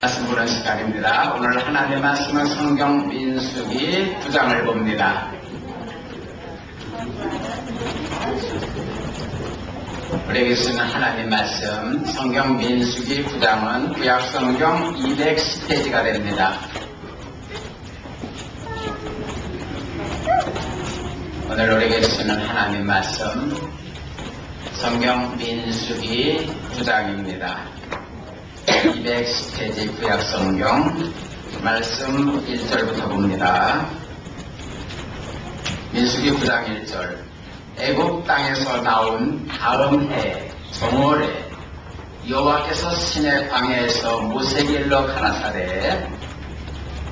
말씀 보는 시간입니다. 오늘 하나님의 말씀은 성경 민수기 9장을 봅니다. 우리에게 쓰는 하나님 말씀 성경 민수기 9장은 구약 성경 210페이지가 됩니다. 오늘 우리에게 쓰는 하나님 말씀 성경 민수기 9장입니다. 210페이지 구약성경 말씀 1절부터 봅니다. 민수기 9장 1절. 애굽 땅에서 나온 다음 해 정월에 여호와께서 시내 광야에서 모세에게 일러 가라사대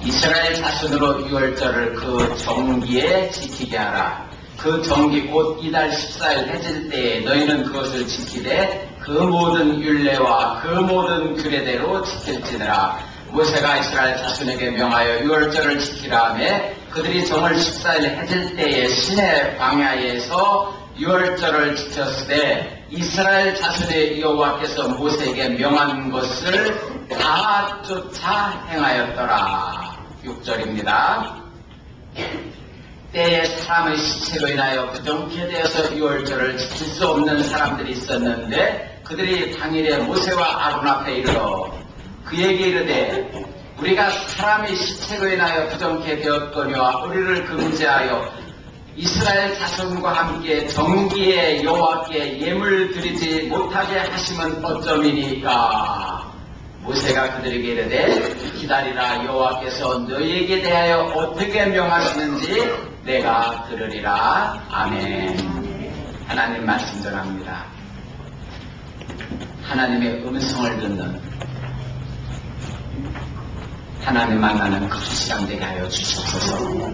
이스라엘 자손으로 유월절을 그 정기에 지키게 하라. 그 정기 곧 이달 14일 해질 때에 너희는 그것을 지키되 그 모든 율례와 그 모든 규례대로 지킬지니라. 모세가 이스라엘 자손에게 명하여 유월절을 지키라 하며 그들이 정월 14일 해질 때에 시내 광야에서 유월절을 지켰으되 이스라엘 자손의 여호와께서 모세에게 명한 것을 다 쫓아 행하였더라. 6절입니다. 때에 사람의 시체로 인하여 부정케 되어서 유월절을 지킬 수 없는 사람들이 있었는데 그들이 당일에 모세와 아론 앞에 이르러 그에게 이르되 우리가 사람의 시체로 인하여 부정케 되었거니와 우리를 금지하여 이스라엘 자손과 함께 정기에 여호와께 예물 드리지 못하게 하시면 어쩌미니까. 모세가 그들에게 이르되 기다리라. 여호와께서 너희에게 대하여 어떻게 명하시는지 내가 들으리라. 아멘. 하나님 말씀 전합니다. 하나님의 음성을 듣는 하나님 만나는 그 시간 되게 하여 주시옵소서.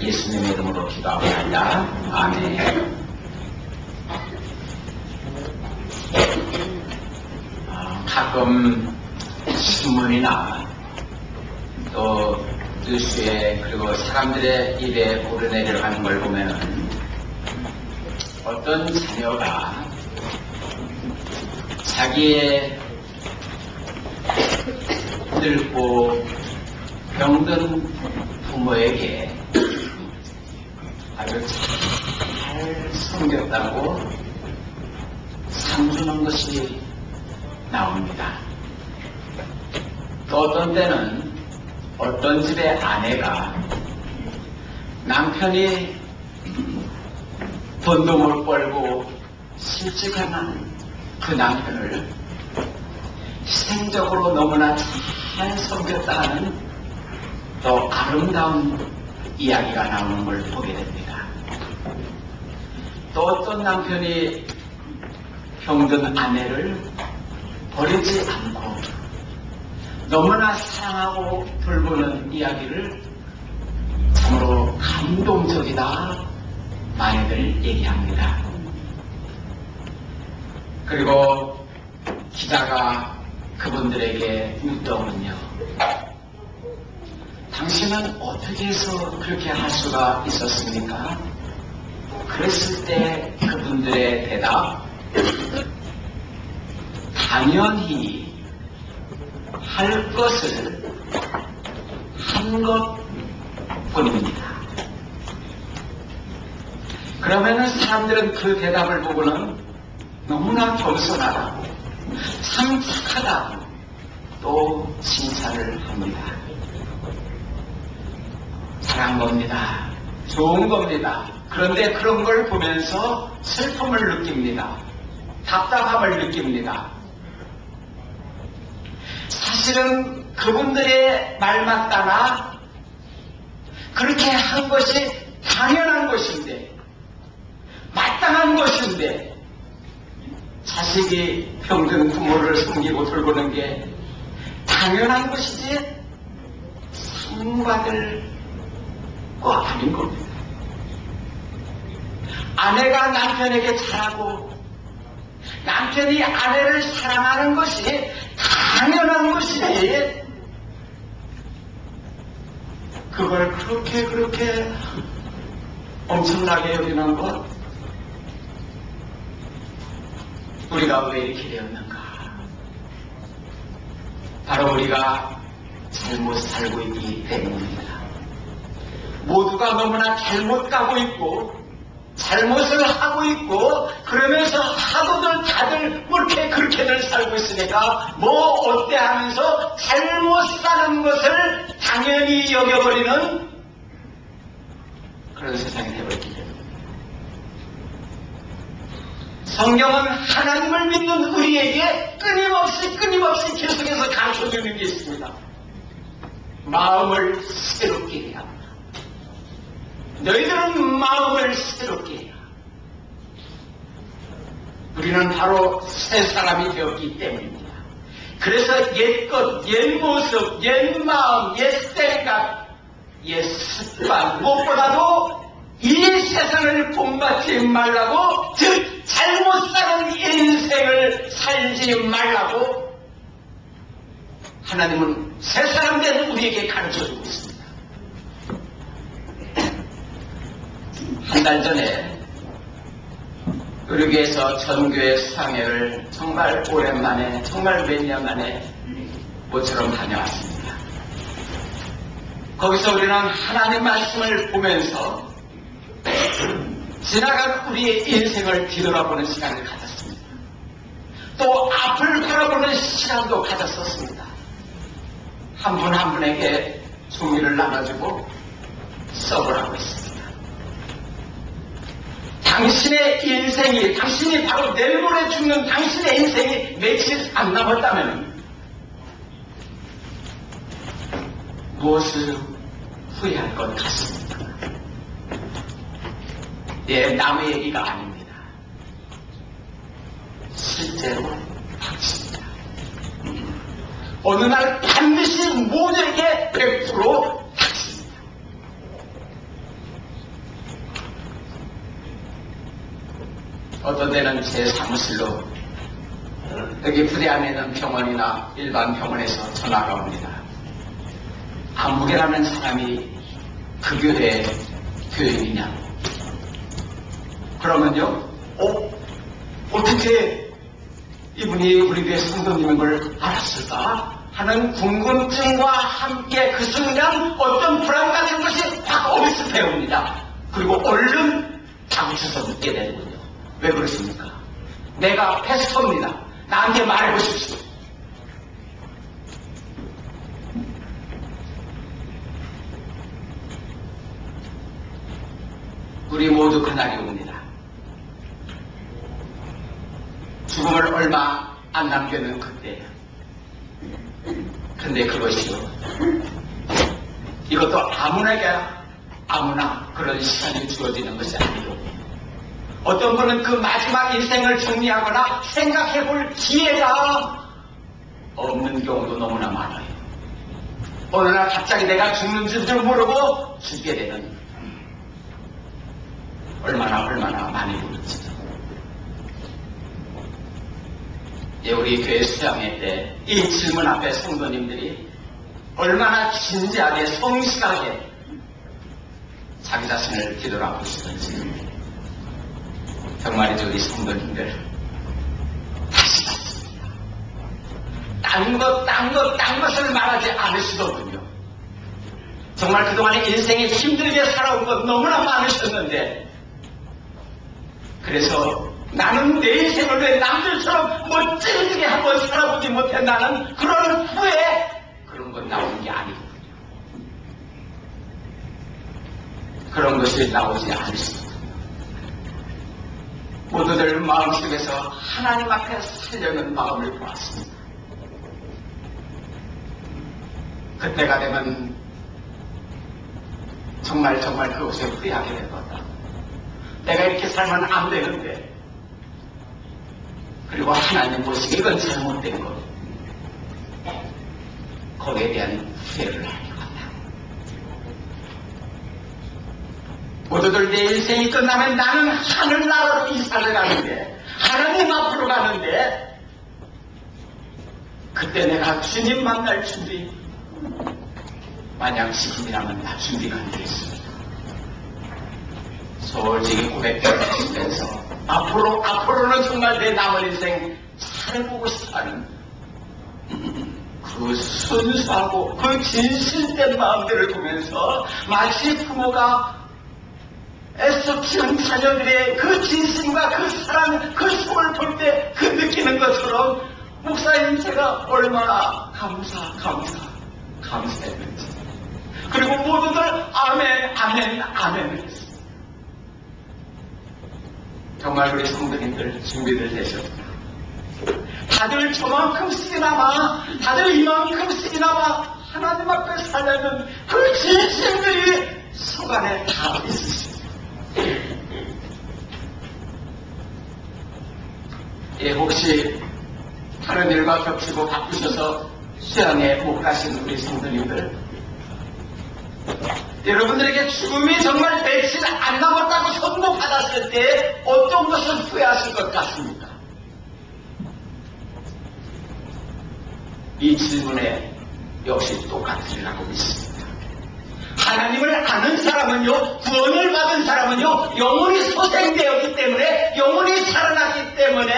예수님의 이름으로 기도합니다. 아멘. 가끔 신문이나 또 뉴스에 그리고 사람들의 입에 오르내려가는 걸 보면은 어떤 자녀가 자기의 늙고 병든 부모에게 아주 잘 섬겼다고 상 주는 것이 나옵니다. 또 어떤 때는 어떤 집의 아내가 남편이 돈도 못 벌고 실직한 그 남편을 희생적으로 너무나 잘 섬겼다 하는 또 아름다운 이야기가 나오는 걸 보게 됩니다. 또 어떤 남편이 병든 아내를 버리지 않고 너무나 사랑하고 돌보는 이야기를 참으로 감동적이다 많이들 얘기합니다. 그리고 기자가 그분들에게 묻더군요. 당신은 어떻게 해서 그렇게 할 수가 있었습니까? 그랬을 때 그분들의 대답, 당연히 할 것을 한 것뿐입니다. 그러면은 사람들은 그 대답을 보고는 너무나 겸손하다고 참 착하다고 또 칭찬을 합니다. 잘한 겁니다. 좋은 겁니다. 그런데 그런 걸 보면서 슬픔을 느낍니다. 답답함을 느낍니다. 사실은 그분들의 말만 따라 그렇게 한 것이 당연한 것인데 마땅한 것인데 자식이 병든 부모를 섬기고 돌보는 게 당연한 것이지 상받을 거 아닌 겁니다. 아내가 남편에게 잘하고 남편이 아내를 사랑하는 것이 당연한 것이지 그걸 그렇게 엄청나게 여기는 것 우리가 왜 이렇게 되었는가? 바로 우리가 잘못 살고 있기 때문입니다. 모두가 너무나 잘못 가고 있고 잘못을 하고 있고 그러면서 하고들 다들 그렇게들 살고 있으니까 뭐 어때 하면서 잘못 사는 것을 당연히 여겨버리는 그런 세상이 되어버렸기 때문에 성경은 하나님을 믿는 우리에게 끊임없이 계속해서 가르쳐주는 게 있습니다. 마음을 새롭게 해야 합니다. 너희들은 마음을 새롭게 해야. 우리는 바로 새 사람이 되었기 때문입니다. 그래서 옛것, 옛 모습, 옛 마음, 옛 생각, 옛 습관 무엇보다도 이 세상을 본받지 말라고, 즉 잘못 사는 인생을 살지 말라고 하나님은 새 사람 된 우리에게 가르쳐주고 있습니다. 한 달 전에 우리 교회에서 전교회 수상회를 정말 오랜만에, 정말 몇 년 만에 모처럼 다녀왔습니다. 거기서 우리는 하나님 말씀을 보면서 지나간 우리의 인생을 뒤돌아보는 시간을 가졌습니다. 또 앞을 바라보는 시간도 가졌었습니다. 한 분 한 분에게 종이를 나눠주고 써보라고 했습니다. 당신의 인생이, 당신이 바로 내일 모레 죽는 당신의 인생이 며칠 안 남았다면 무엇을 후회할 것 같습니까? 남의 얘기가 아닙니다. 실제로 당신입니다. 어느 날 반드시 모두에게 100% 당신입니다. 어떤 때는 제 사무실로 여기 부대 안에 있는 병원이나 일반 병원에서 전화가 옵니다. 안무개라는 사람이 그 교회 교인이냐? 그러면요, 어떻게 이분이 우리 교회 성도님인 걸 알았을까? 하는 궁금증과 함께 그 순간 어떤 불안 같은 것이 확 어비스 배웁니다. 그리고 얼른 다구쳐서 묻게 되는군요. 왜 그렇습니까? 내가 패스터입니다. 나한테 말해보십시오. 우리 모두 그날이 옵니다. 죽음을 얼마 안 남겨는 그때. 근데 그것이요, 이것도 아무나 그런 시간이 주어지는 것이 아니고, 어떤 분은 그 마지막 인생을 정리하거나 생각해볼 기회가 없는 경우도 너무나 많아요. 어느 날 갑자기 내가 죽는 줄 모르고 죽게 되는, 얼마나 많이 보는지. 우리 교회 수양회 때 이 질문 앞에 성도님들이 얼마나 진지하게 성실하게 자기 자신을 뒤돌아보시는지. 정말이죠, 우리 성도님들. 다시 봤습니다. 딴 것을 말하지 않으시더군요. 정말 그동안에 인생에 힘들게 살아온 것 너무나 많으셨는데, 그래서 나는 내 인생을 왜 남들처럼 찌르게 한번 살아보지 못했나는 그런 후에 그런 건 나오는 게 아니거든요. 그런 것이 나오지 않으십니다. 모두들 마음속에서 하나님 앞에 살려는 마음을 보았습니다. 그때가 되면 정말 그것에 후회하게 될 거다. 내가 이렇게 살면 안 되는데, 그리고 하나님 보시기에 이건 잘못된 것, 거기에 대한 후회를 하게 한다. 모두들 내 인생이 끝나면 나는 하늘나라로 이사를 가는데, 하나님 앞으로 가는데, 그때 내가 주님 만날 준비, 만약 지금이라면 나 준비가 안 되겠습니다. 솔직히 고백하시면서 앞으로는 정말 내 남은 인생 잘해보고 싶어하는 그 순수하고 그 진실된 마음들을 보면서 마치 부모가 애써 키운 자녀들의 그 진심과 그 사랑, 그 속을 볼 때 그 느끼는 것처럼 목사님 제가 얼마나 감사했는지. 그리고 모두들 아멘, 아멘, 아멘을 했습니다. 정말 우리 성도님들 준비들 되셨구나. 다들 저만큼씩이나마, 다들 이만큼씩이나마 하나님 앞에 살려면 그 진심들이 속 안에 다 있으십니다. 예, 혹시 다른 일과 겹치고 바쁘셔서 수양에 못 가신 우리 성도님들, 여러분들에게 죽음이 정말 며칠 안 남았다고 선고받았을 때 어떤 것을 후회하실 것 같습니까? 이 질문에 역시 똑같으리라고 믿습니다. 하나님을 아는 사람은요, 구원을 받은 사람은요, 영혼이 소생되었기 때문에, 영혼이 살아났기 때문에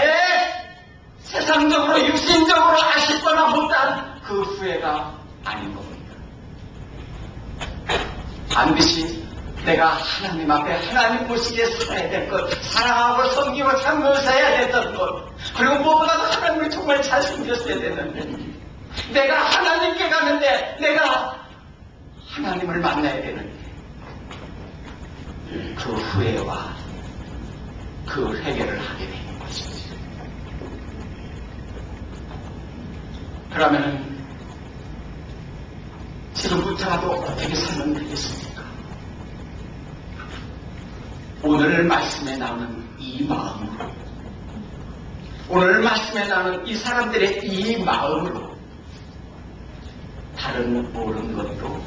세상적으로 육신적으로 아쉽거나 못한 그 후회가 아닌 겁니다. 반드시 내가 하나님 앞에 하나님 보시기에 살아야 될 것, 사랑하고 섬기고 참 묘사해야 됐던 것, 그리고 무엇보다도 하나님을 정말 잘 섬겼어야 됐는데, 내가 하나님께 가는데 내가 하나님을 만나야 되는데 그 후회와 그 해결을 하게 되는 것이죠. 그러면은 지금부터라도 어떻게 살면 되겠습니까? 오늘 말씀에 나오는 이 마음으로, 오늘 말씀에 나오는 이 사람들의 이 마음으로 다른 모든 것도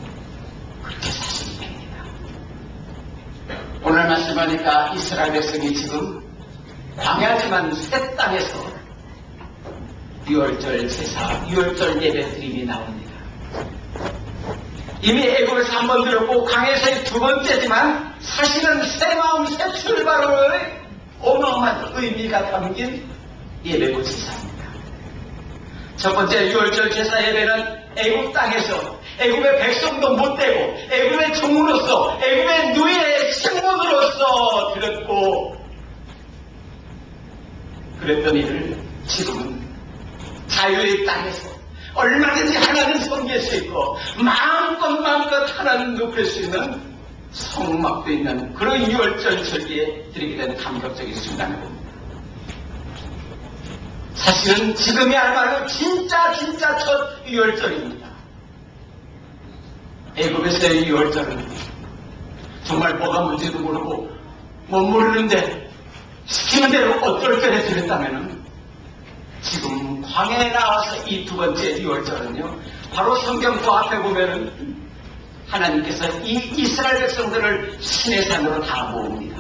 그렇게 사시면 됩니다. 오늘 말씀하니까 이스라엘 백성이 지금 광야지만 새 땅에서 유월절 제사, 유월절 예배 드림이 나옵니다. 이미 애굽에서 한 번 들었고 광야에서의 두 번째지만 사실은 새 마음, 새 출발을 어마어마한 의미가 담긴 예배고 제사입니다. 첫 번째 유월절 제사 예배는 애굽 땅에서 애굽의 백성도 못되고 애굽의 종으로서 애굽의 누이의 식문으로서 드렸고 그랬던 일을 지금은 자유의 땅에서 얼마든지 하나님 섬길 수 있고 마음껏 하나님 높일 수 있는 성막도 있는 그런 유월절 절기에 드리게 된 감격적인 순간을 봅니다. 사실은 지금이야말로 진짜 첫 유월절입니다. 애굽에서의 유월절은 정말 뭐가 뭔지도 모르고 못 모르는데 시키는 대로 어떨 때에 드렸다면은 지금 광야에 나와서 이 두 번째 유월절은요, 바로 성경 그 앞에 보면은 하나님께서 이 이스라엘 백성들을 신의 산으로 다 모읍니다.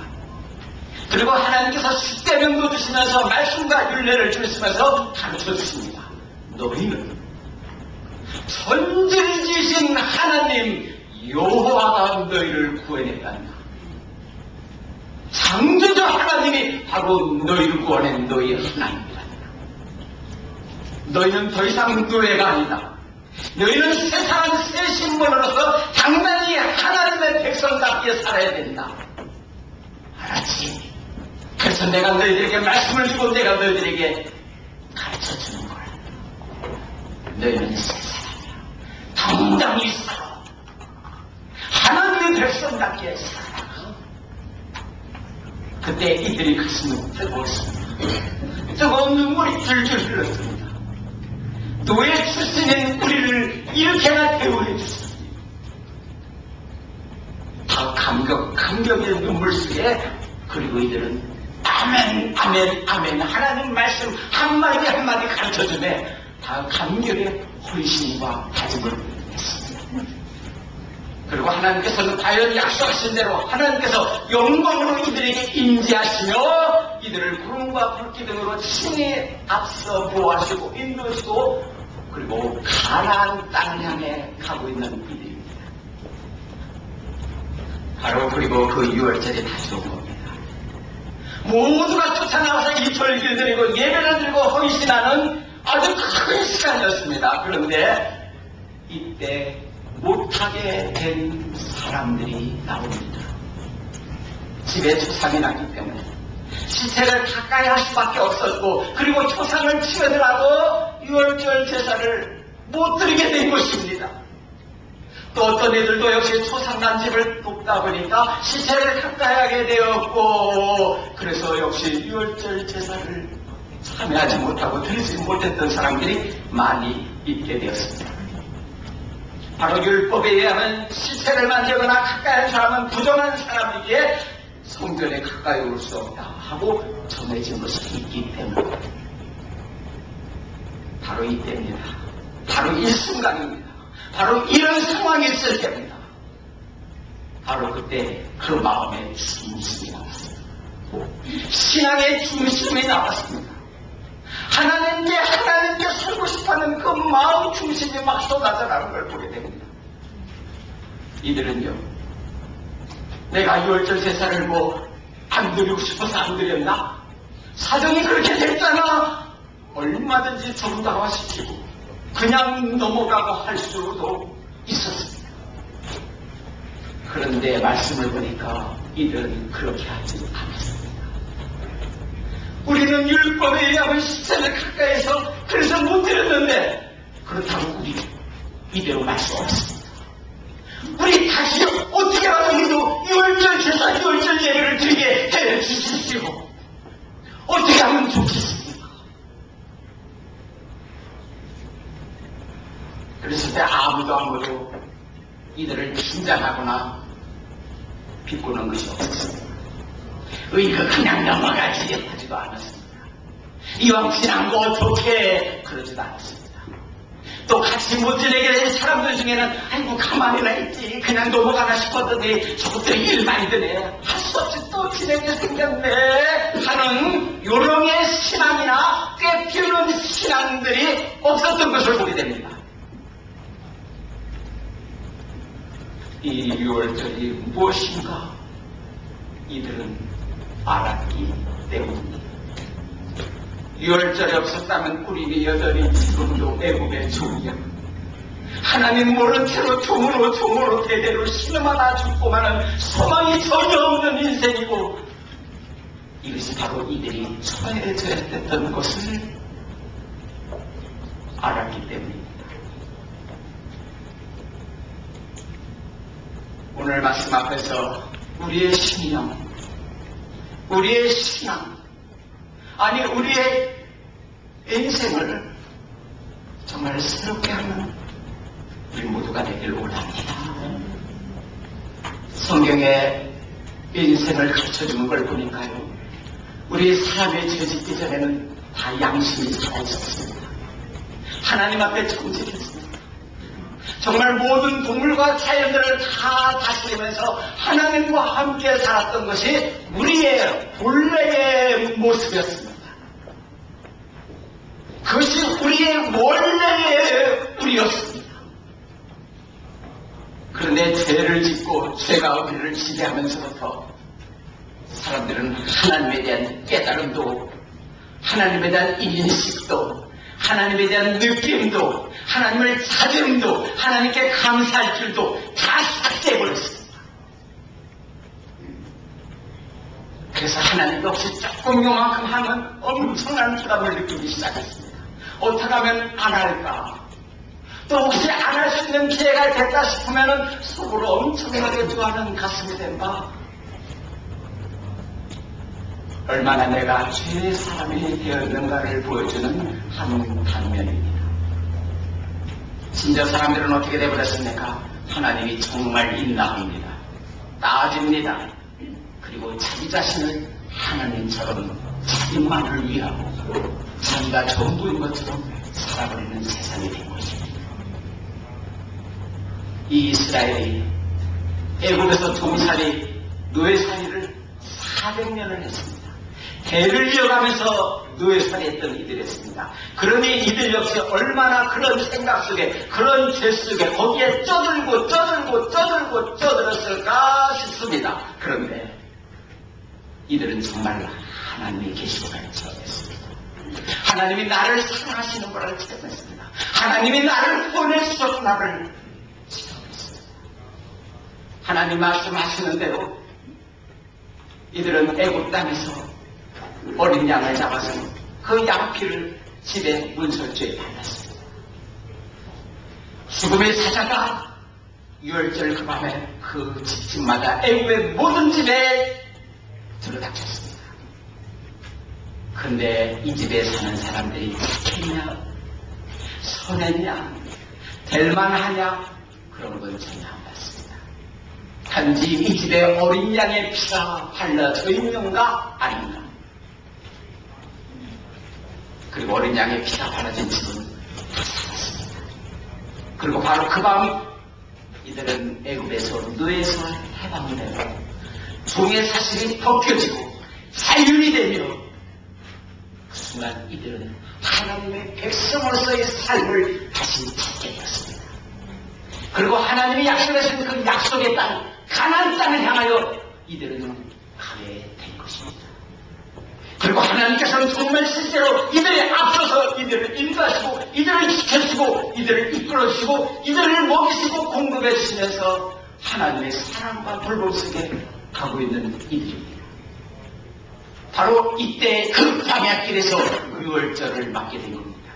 그리고 하나님께서 십계명도 주시면서 말씀과 율례를 주시면서 가르쳐 주십니다. 너희는 전지를 하나님 여호와가 너희를 구원했단다. 창조주 하나님이 바로 너희를 구원한 너희의 하나님이란다. 너희는 더 이상 노예가 아니다. 너희는 세상은 새 신분으로서 당당히 하나님의 백성답게 살아야 된다. 알았지? 그래서 내가 너희들에게 말씀을 주고 내가 너희들에게 가르쳐주는 거야. 너희는 새 사람이야. 당당히 살아. 하나님의 백성답게 살아. 그때 이들이 가슴이 뜨거웠습니다. 뜨거운 눈물이 줄줄 흘렀습니다. 노예 출신인 우리를 이렇게나 대우해 주셨습니다. 다 감격의 눈물 속에, 그리고 이들은 아멘 하나님 말씀 한마디 한마디 가르쳐주네 다 감격의 헌신과 다짐을 했습니다. 그리고 하나님께서는 과연 약속하신 대로 하나님께서 영광으로 이들에게 임재하시며 이들을 구름과 불기 등으로 친히 앞서 보호하시고 인도하시고 그리고 가나안 땅을 향해 가고 있는 이들입니다. 바로 그리고 그 유월절이 다시 온 겁니다. 모두가 쫓아나와서 이 절기를 드리고 예배를 드리고 헌신하는 아주 큰 시간이었습니다. 그런데 이때 못하게 된 사람들이 나옵니다. 집에 초상이 났기 때문에 시체를 가까이 할 수밖에 없었고, 그리고 초상을 치르더라도 유월절 제사를 못 드리게 된 것입니다. 또 어떤 애들도 역시 초상난 집을 돕다 보니까 시체를 가까이 하게 되었고, 그래서 역시 유월절 제사를 참여하지 못하고 드리지 못했던 사람들이 많이 있게 되었습니다. 바로 율법에 의하면 시체를 만지거나 가까이 한 사람은 부정한 사람에게 성전에 가까이 올 수 없다 하고 정해진 것이 있기 때문에 바로 이때입니다. 바로 이 순간입니다. 바로 이런 상황이 있을 때입니다. 바로 그때 그 마음의 중심이 나왔습니다. 신앙의 중심이 나왔습니다. 하나님께 살고 싶어하는 그 마음 중심이 막 쏟아져나오는 걸 보게 됩니다. 이들은요, 내가 유월절 제사를 안 드리고 싶어서 안 드렸나? 사정이 그렇게 됐잖아. 얼마든지 정당화시키고 그냥 넘어가고 할 수도 있었습니다. 그런데 말씀을 보니까 이들은 그렇게 하지 않았습니다. 우리는 율법에 의하면 시체를 가까이서 그래서 못 드렸는데, 그렇다고 우리 이대로 말 수 없습니다. 우리 다시 어떻게 하면 우리도 유월절 제사, 유월절 예배를 드리게 해주십시오. 어떻게 하면 좋겠습니까? 그랬을 때 아무도 이들을 긴장하거나 비꼬는 것이 없었습니다. 그냥 넘어가지 하지도 않았습니다. 이왕 지난 거 어떻게 그러지도 않았습니다. 또 같이 못 지내게 된 사람들 중에는 아이고 가만히나 있지 그냥 넘어가나 싶었더니 저것들이 일 많이 드네, 할 수 없이 또 지내게 생겼네 하는 요령의 신앙이나 꿰피우는 신앙들이 없었던 것을 보게 됩니다. 이 유월절이 무엇인가 이들은 알았기 때문입니다. 유월절이 없었다면 우리 여전히 지금도 애국의 종이야. 하나님 모른 채로 종으로 대대로 신음하다 죽고만은 소망이 전혀 없는 인생이고, 이것이 바로 이들이 처해져야 됐던 것을 알았기 때문입니다. 오늘 말씀 앞에서 우리의 신앙, 아니 우리의 인생을 정말 새롭게 하는 우리 모두가 되길 원합니다. 성경에 인생을 가르쳐주는 걸 보니까요, 우리 사람의 죄 짓기 전에는 다 양심이 살아있었습니다. 하나님 앞에 정직했습니다. 정말 모든 동물과 자연들을 다 다스리면서 하나님과 함께 살았던 것이 우리의 본래의 모습이었습니다. 그것이 우리의 원래의 우리였습니다. 그런데 죄를 짓고 죄가 우리를 지배하면서부터 사람들은 하나님에 대한 깨달음도, 하나님에 대한 인식도, 하나님에 대한 느낌도, 하나님을 찾음도, 하나님께 감사할 줄도 다 삭제해버렸습니다. 그래서 하나님 없이 조금 요만큼 하면 엄청난 부담을 느끼기 시작했습니다. 어떻게 하면 안 할까? 또 혹시 안 할 수 있는 기회가 됐다 싶으면 속으로 엄청나게 좋아하는 가슴이 된다. 얼마나 내가 죄의 사람이 되었는가를 보여주는 한 단면입니다. 진짜 사람들은 어떻게 되어버렸습니까? 하나님이 정말 인나합니다. 따집니다. 그리고 자기 자신을 하나님처럼 자기만을 위하고 자기가 전부인 것처럼 살아버리는 세상이 된 것입니다. 이 이스라엘이 애굽에서 종살이, 노예살이를 400년을 했습니다. 대를 이어가면서 노예살이 했던 이들이었습니다. 그러니 이들 역시 얼마나 그런 생각 속에, 그런 죄 속에 거기에 쩌들었을까 싶습니다. 그런데 이들은 정말 하나님이 계시고 발전했습니다. 하나님이 나를 사랑하시는 것을 체험했습니다. 하나님이 나를 보내주셨구나를 체험했습니다. 하나님 말씀하시는 대로 이들은 애굽 땅에서 어린 양을 잡아서 그 양피를 집에 문설주에 발랐습니다. 죽음의 사자가 유월절 그 밤에 그 집마다 애굽의 모든 집에 들어닥쳤습니다. 그런데 이 집에 사는 사람들이 착했냐, 선했냐, 될만하냐, 그런 건 전혀 안 봤습니다. 단지 이 집에 어린 양의 피가 발라져 있는가 아닌가. 그리고 어린 양의 피가 발라진 집은 다 살았습니다. 그리고 바로 그 밤 이들은 애굽에서 노예에서 해방이 되고 종의 사실이 벗겨지고 자율이 되며 그 순간 이들은 하나님의 백성으로서의 삶을 다시 찾게 되었습니다. 그리고 하나님이 약속하신 그 약속의 땅 가나안 땅을 향하여 이들은 가게 된 것입니다. 그리고 하나님께서는 정말 실제로 이들에 앞서서 이들을 인도하시고 이들을 지켜주시고 이들을 이끌어주시고 이들을 먹이시고 공급해 주시면서 하나님의 사랑과 돌봄 속에 가고 있는 이들입니다. 바로 이때 그 광야길에서 유월절을 맞게 된 겁니다.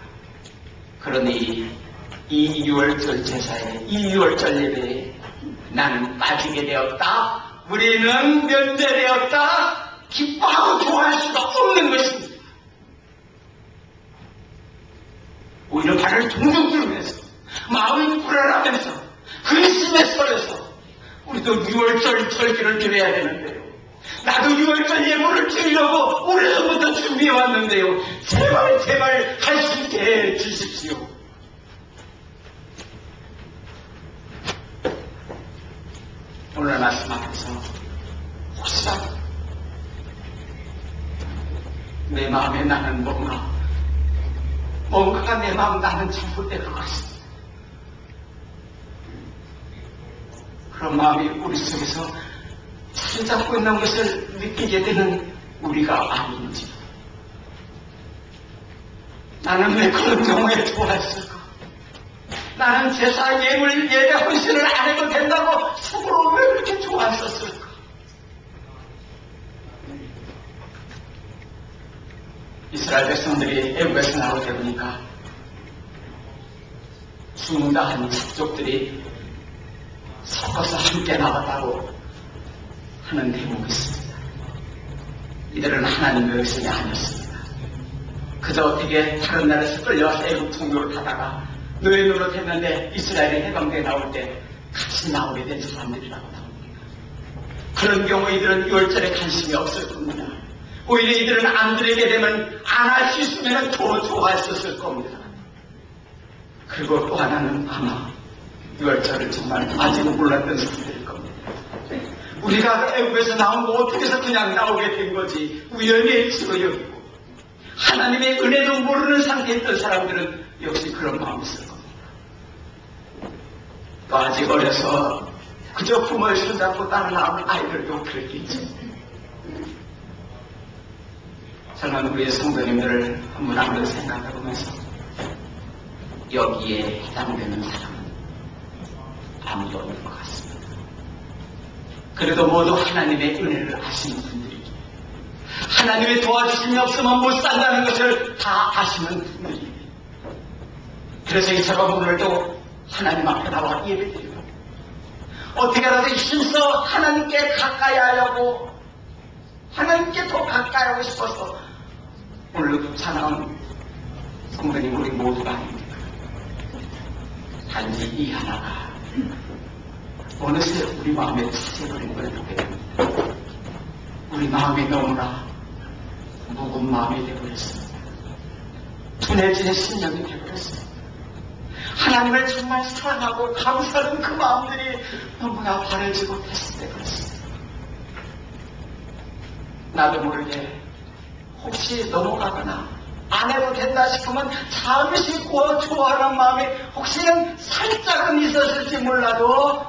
그러니 이 유월절 제사에 이 유월절 예배에 나는 빠지게 되었다. 우리는 면제되었다. 기뻐하고 좋아할 수가 없는 것입니다. 오히려 발을 둥둥 뚫으면서 마음이 불안하면서 근심에 서려서 우리도 유월절 절기를 드려야 되는데요. 나도 유월절 예물을 드리려고 오래전부터 준비해 왔는데요. 제발 할 수 있게 해 주십시오. 오늘 말씀 앞에서 혹시라도 내 마음에 나는 뭔가가 내 마음 나는 잘못된 것 같습니다. 그런 마음이 우리 속에서 자리 잡고 있는 것을 느끼게 되는 우리가 아닌지, 나는 왜 그런 경우에 좋아했을까? 나는 제사 예물 예배 헌신을 안 해도 된다고 속으로 왜 그렇게 좋아했었을까? 이스라엘 백성들이 애굽에서 나오게 보니까 죽는다 하는 족들이 섞어서 함께 나왔다고 하는 대목이 있습니다. 이들은 하나님의 백성이 아니었습니다. 그저 어떻게 다른 나라에서 끌려와서 애굽 통교를 하다가 노예 노릇했는데 이스라엘이 해방되어 나올 때 같이 나오게 된 사람들이라고 나옵니다. 그런 경우 이들은 유월절에 관심이 없을 겁니다. 오히려 이들은 안 드리게 되면 안 할 수 있으면 더 좋아했었을 겁니다. 그리고 또 하나는 아마 유월절을 정말 아직 몰랐던 사람들일 겁니다. 우리가 애굽에서 나온 거 어떻게 해서 그냥 나오게 된 거지 우연의 일치로 여기고 하나님의 은혜도 모르는 상태에 있던 사람들은 역시 그런 마음이 있을 겁니다. 또 아직 어려서 그저 부모의 손잡고 따라 나온 아이들도 그랬겠지. 저는 우리의 성도님들을 한번 한번 생각해보면서 여기에 해당되는 사람은 아무도 없는 것 같습니다. 그래도 모두 하나님의 은혜를 아시는 분들이기, 하나님의 도와주심이 없으면 못 산다는 것을 다 아시는 분들이기, 그래서 이처럼 오늘도 하나님 앞에 나와 예배드리고 어떻게라도 힘써 하나님께 가까이 하려고, 하나님께 더 가까이 하고 싶어서 오늘도 찬양하는 성도님 우리 모두가 아닙니다. 단지 이 하나가 어느새 우리 마음에 차져버린 걸 보게 됩니다. 우리 마음이 너무나 무거운 마음이 되어버렸습니다. 둔해진 심령이 되어버렸습니다. 하나님을 정말 사랑하고 감사하는 그 마음들이 너무나 바래지 못했을 때 그렇습니다. 나도 모르게 혹시 넘어가거나 안 해도 된다 싶으면 잠시 구워 좋아하는 마음이 혹시는 살짝은 있었을지 몰라도,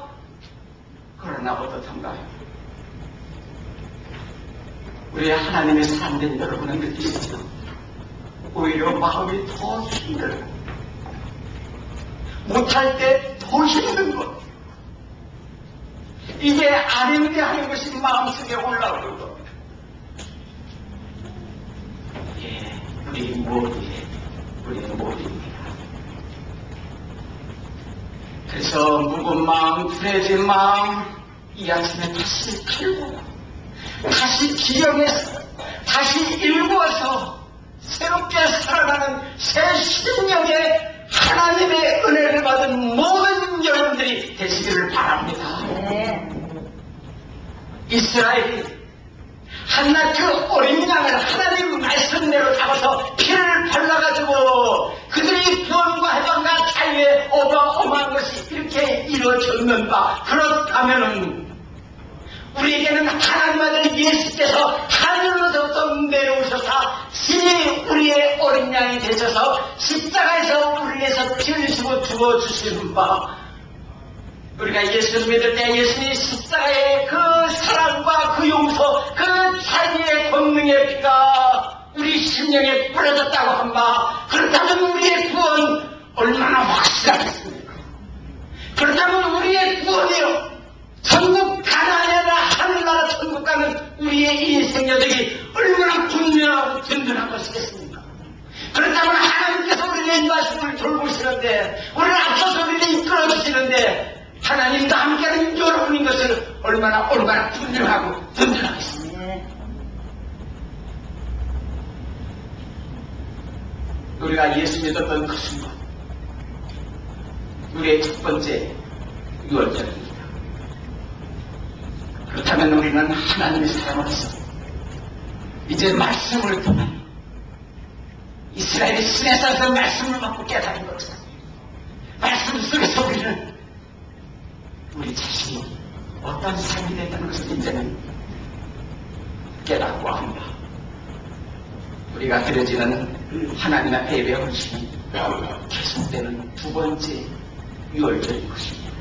그러나 어떻던가요? 우리 하나님의 사람된 여러분은 느끼시죠? 오히려 마음이 더 힘들고 못할 때 더 힘든 것. 이게 아닌데 하는 것이 마음속에 올라오는 겁니다. 예, 우리는 못입니다. 그래서 무거운 마음, 두려진 마음, 이 아침에 다시 풀고, 다시 기억해서, 다시 일구어서, 새롭게 살아가는 새 심령의 하나님의 은혜를 받은 모든 여러분들이 되시기를 바랍니다. 네. 이스라엘이 한낱 그 어린 양을 하나님 말씀대로 잡아서 피를 발라가지고 그들이 구원과 해방과 자유에 어마어마한 것이 이렇게 이루어졌는가. 그렇다면은 우리에게는 하나님 아들 예수께서 하늘로부터 내려오셔서 친히 우리의 어린 양이 되셔서 십자가에서 우리를 위해서 피 흘리시고 죽어주시는 바, 우리가 예수를 믿을 때 예수님이 십자가의 그 사랑과 그 용서, 그 자유의 권능의 피가 우리 심령에 뿌려졌다고 한바, 그렇다면 우리의 구원 얼마나 확실하겠습니까? 그렇다면 우리의 구원이요, 천국 가나안이 아니라 하늘나라 천국 가는 우리의 인생 여정이 얼마나 분명하고 든든한 것이겠습니까? 그렇다면 하나님께서 우리의 말씀을 돌보시는데, 우리를 앞서서 우리를 이끌어주시는데, 하나님과 함께하는 여러분인 것을 얼마나 분명하고 든든하겠습니까? 우리가 예수 믿었던 그 순간, 우리의 첫 번째 유월절입니다. 그렇다면 우리는 하나님의 사람으로서 이제 말씀을 통한 이스라엘이 신의 산에서 말씀을 받고 깨달은 것처럼 말씀 속에서 우리는 우리 자신이 어떤 삶이 된다는 것을 이제는 깨닫고 합니다. 우리가 드려지는 하나님 앞에 예배 헌신이 계속되는 두 번째 유월절인 것입니다.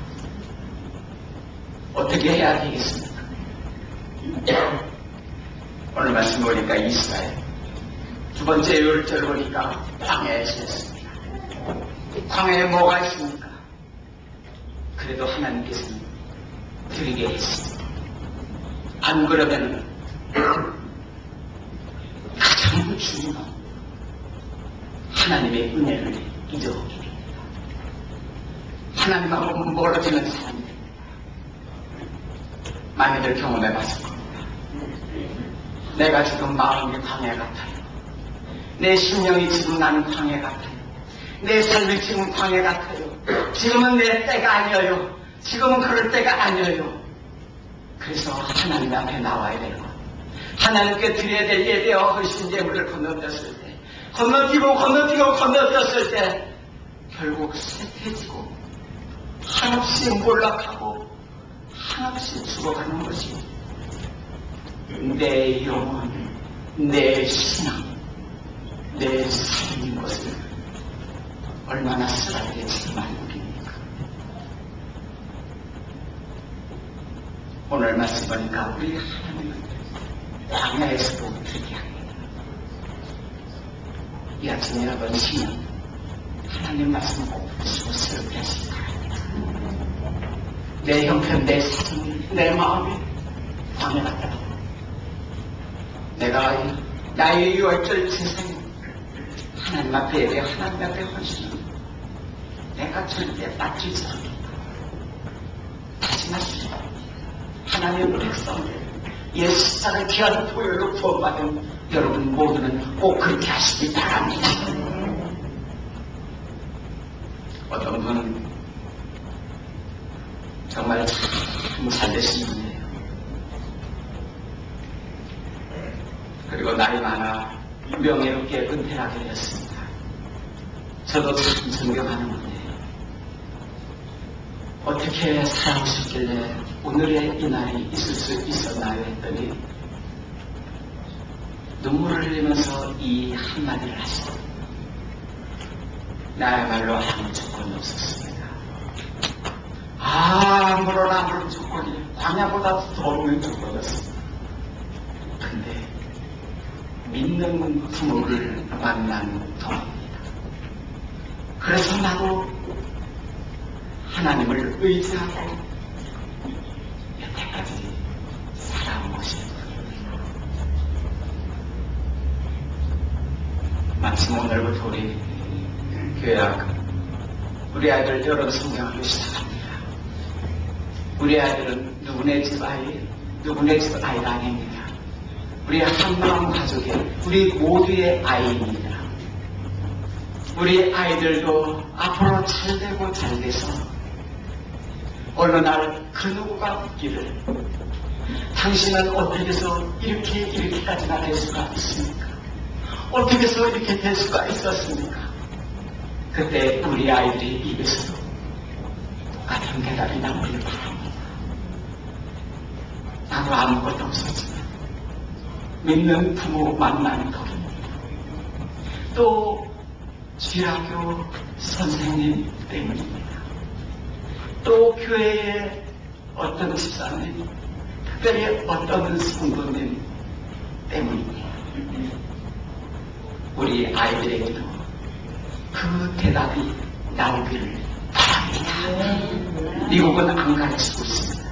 어떻게 해야 되겠습니까? 오늘 말씀 보니까 이스라엘 두 번째 유월절을 보니까 광야에 지냈습니다. 광야에 뭐가 있습니까? 그래도 하나님께서는 드리게 했습니다. 안 그러면 가장 중요한 하나님의 은혜를 잊어버리게 됩니다. 하나님하고 멀어지는 사람들 많이들 경험해봤을 겁니다. 내가 지금 마음이 광야 같아요. 내 심령이 지금 나는 광야 같아요. 내 삶이 지금 광야 같아요. 지금은 내 때가 아니에요. 지금은 그럴 때가 아니에요. 그래서 하나님 앞에 나와야 되는 것. 하나님께 드려야 될 예배와 헌신 예물을 건너뛰었을 때, 건너뛰었을 때 결국 쇠퇴지고 한없이 몰락하고 한없이 죽어가는 것이 내 영혼, 내 신앙, 내 삶인 것을 얼마나 쓰라리게 지금 알고 계십니까? 오늘 말씀 보니까 우리 하나님은 광야에서도 듣게 합니다. 이 아침 여러분 신은 하나님 말씀을 꼭 붙이고 새롭게 하시기 바랍니다. 내 형편, 내 사정, 내 마음이 광야 같다. 내가 나의 유월절 세상에 하나님 앞에 예배, 하나님 앞에 헌신은 내가 절대 빠지지 않겠다. 다짐하시죠. 하나님의 백성들, 예수님의 귀한 보혈로 구원받은 여러분 모두는 꼭 그렇게 하시기 바랍니다. 어떤 분은 정말 참 잘되신 분이에요. 그리고 나이 많아 명예롭게 은퇴하게 되었습니다. 저도 참 존경하는 분이에요. 어떻게 살아오셨길래 오늘의 이 날이 있을 수 있었나요? 했더니 눈물을 흘리면서 이 한마디를 하시더라고요. 나야말로 아무 조건이 없었습니다. 아무런 조건이 광야보다 더 없는 조건이었습니다. 근데 믿는 부모를 만난 동입니다. 그래서 나도 하나님을 의지하고 여태까지 살아온 것입니다. 마침 오늘부터 우리 교회가 우리 아이들 여러 성경하기 시작합니다. 우리 아이들은 누구네 집 아이, 누구네 집 아이가 아닙니다. 우리 한마음 가족의, 우리 모두의 아이입니다. 우리 아이들도 앞으로 잘되고 잘돼서 어느 날 그 누구가 묻기를 당신은 어떻게 해서 이렇게까지나 될 수가 있습니까? 어떻게 해서 이렇게 될 수가 있었습니까? 그때 우리 아이들이 입에서도 똑같은 대답이 나오길 바랍니다. 나도 아무것도 없었지만 믿는 부모 만나는 덕입니다. 또 주일학교 선생님 때문입니다. 또 교회의 어떤 집사님, 특별히 어떤 성도님 때문입니다. 우리 아이들에게도 그 대답이 나오기를 바랍니다. 미국은 안 가르치고 있습니다.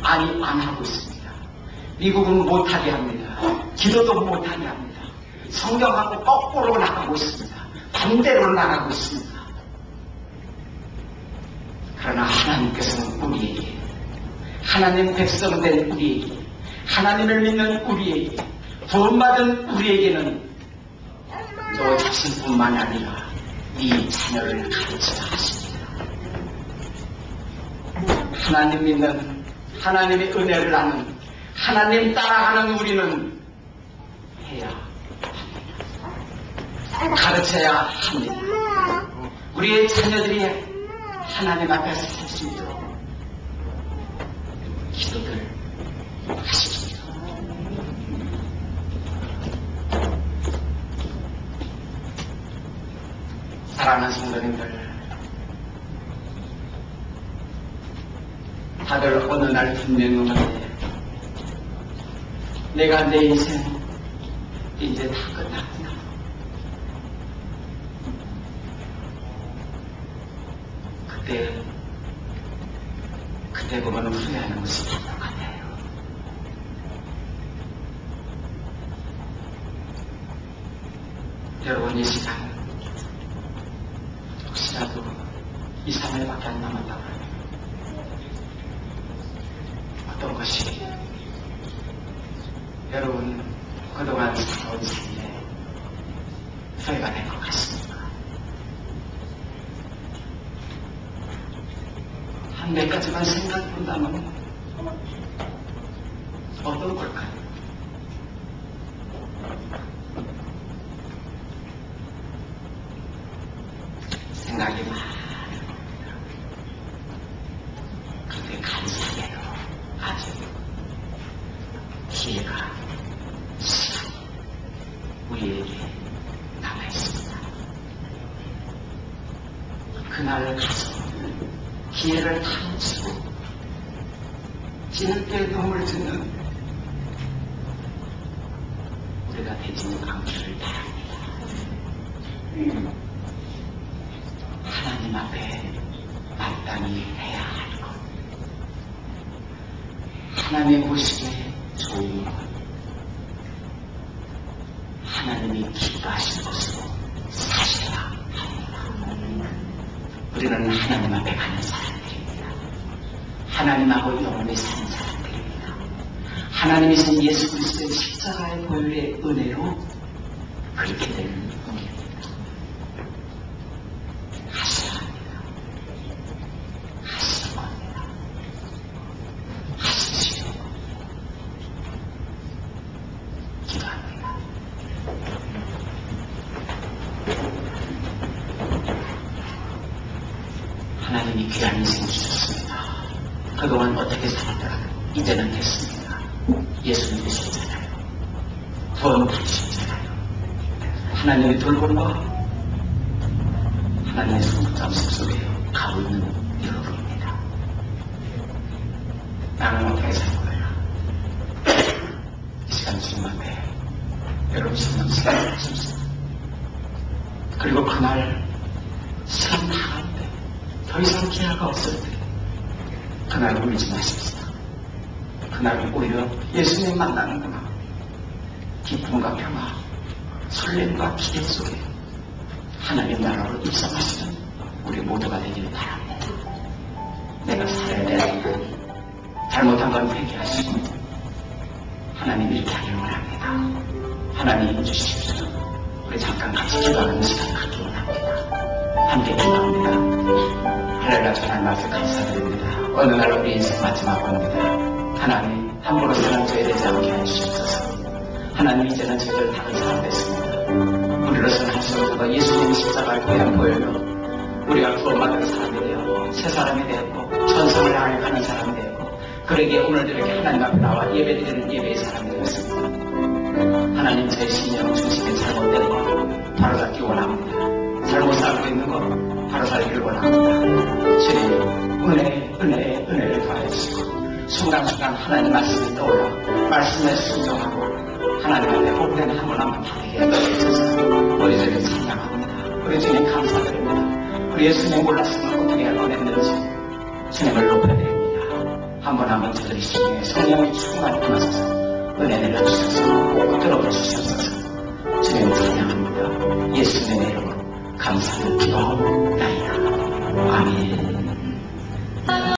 아니, 안 하고 있습니다. 미국은 못하게 합니다. 기도도 못하게 합니다. 성경하고 거꾸로 나가고 있습니다. 반대로 나가고 있습니다. 그러나 하나님께서는 우리에게, 하나님 백성된 우리에게, 하나님을 믿는 우리에게, 구원받은 우리에게는 너 자신뿐만 아니라 네 자녀를 가르치라 하십니다. 하나님 믿는, 하나님의 은혜를 아는, 하나님 따라가는 우리는 해야 합니다. 가르쳐야 합니다. 우리의 자녀들이 하나님 앞에서 살 수 있도록 기도를 하십시오. 사랑하는 성도님들, 다들 어느 날 분명히 내가 내 인생 이제 다 끝났구나. 그때 보면 후회하는 모습이 있는 것 같아요. 여러분, 이 시간 혹시라도 2, 3일밖에 안 남았다고 하면 어떤 것이 여러분 그동안 살아온 삶에 후회가 될 것 같습니다. 한 몇 가지만 생각해 본다면 어떤 걸까요? 생각이 많아요. 그런데 감사해요. 아직 기회가, 시간이 우리에게 남아있습니다. 그날 가서 기회를 다 놓치고 지늘게 눈물 짓는 우리가 되지 않기를 바랍니다. 하나님 앞에 마땅히 해야 할 것, 하나님 보시기에 좋은 것, 하나님이 기뻐하실 것으로 사셔야 합니다. 우리는 하나님 앞에 가는 사람들입니다. 하나님하고 영원히 사는 사람들입니다. 하나님이신 예수 그리스도의 십자가의 보혈의 은혜로 그렇게 되는 분입니다. 하셔야 합니다. 하실 겁니다. 하십시오. 기도합니다. 하나님이 귀한 인생 주셨습니다. 그동안 어떻게 살았더라 이제는 됐습니다. 예수 믿으셨잖아요. 구원 받으셨잖아요. 하나님의 돌봄과 하나님의 성장 속에 가고 있는 여러분입니다. 나는 어떻게 살 거야? 이 시간 주님 앞에 여러분 신앙 시간을 하십시오. 그리고 그날 시간 다 갔는데 더 이상 기회가 없을 때 그날 울지 마십시다. 그날은 오히려 예수님 만나는구나. 기쁨과 평화, 설렘과 기대 속에 하나님 나라로 입성하시는 우리 모두가 되기를 바랍니다. 내가 살아야 될 하나님, 잘못한 건 회개하시고 하나님 이렇게 하기를 원합니다. 하나님 주십시오. 우리 잠깐 같이 기도하는 시간 갖기 원합니다. 함께 기도합니다. 할렐루야. 전할 말씀 감사드립니다. 어느 날 우리 인생 마지막 겁니다. 하나님 함부로 사랑줘야 되지 않게 해주시옵소서. 하나님 이제는 저희들 다른 사람 됐습니다. 우리로서는 할 수 없는 거 예수님이 십자가를 그냥 보여요. 우리가 구원받은 사람이 되었고 새 사람이 되었고 천성을 향해 가는 사람이 되었고 그러기에 오늘도 이렇게 하나님 앞에 나와 예배드리는 예배의 사람이 되었습니다. 하나님 제 신령 중심에 잘못된 것 바로 잡기 원합니다. 잘못 살고 있는 것 바로 살기를 원합니다. 주님 은혜를 더해주시고 순간순간 하나님 말씀이 떠올라 말씀에 순종하고 하나님 앞에 복된 한 분 한 분 다 되게 해주셔서 우리 주님 찬양합니다. 우리 주님 감사드립니다. 우리 예수님 몰랐으면 어떻게 알아냈는지 주님을 높여드립니다. 한 번 한 번 저들이 심령에 성령의 충만히 임하셔서 은혜 내려주셔서 꼭 들어주셔서 주님 찬양합니다. 예수님의 이름으로 감사를 기도하고